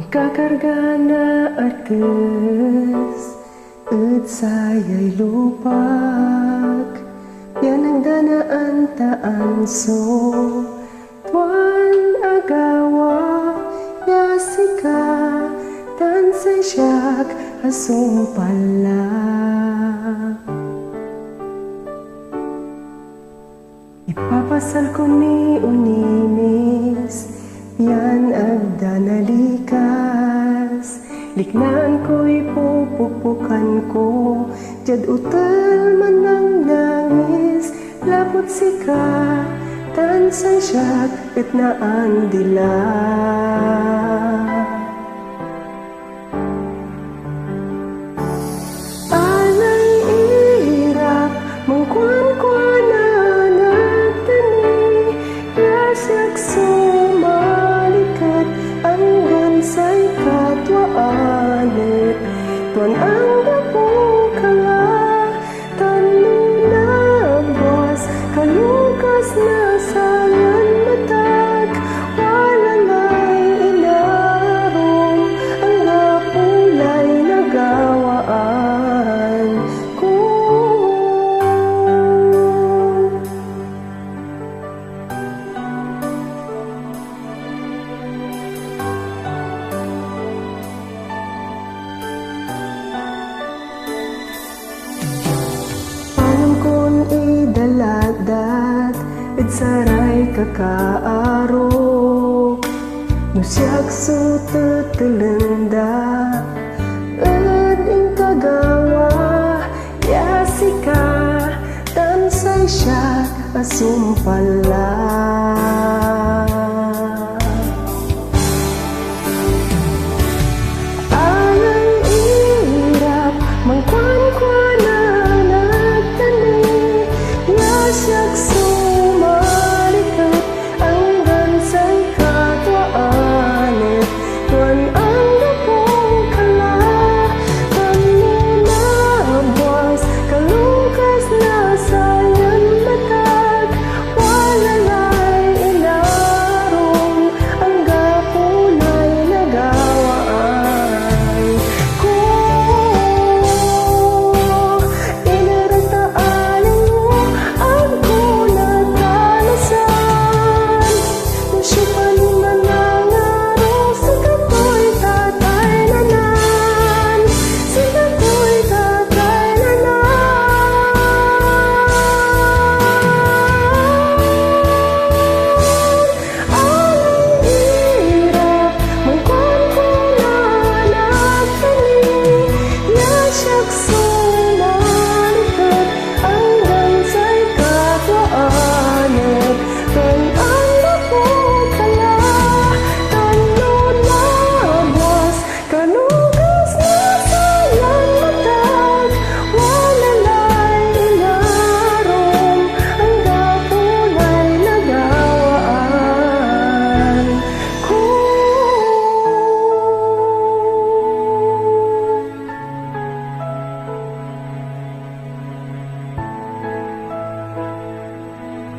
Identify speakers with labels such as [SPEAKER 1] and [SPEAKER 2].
[SPEAKER 1] Kakarga na artes at saya'y lupak. Yan ang danaan taanso tuwan agawa yasika tansay siyak asumpala. Ipapasal ko ni Unimis yan agdanalikas. Liknaan ko'y pupupukan ko jad utal man ang nangis. Lapot sika tansay siyak ket naan dila. Alay irap mangkuan-kuana nagtani yasak sumalikat anggan say katwaanet. Tuan ang gapukala tanunang buwas kalukas na sayan matag. Walalay inarom ang gapulay nagawaan ko. Idaladat at saray kakaarok nusyak su tetelenda at ing kagawa yasika tansay siyak asumpala.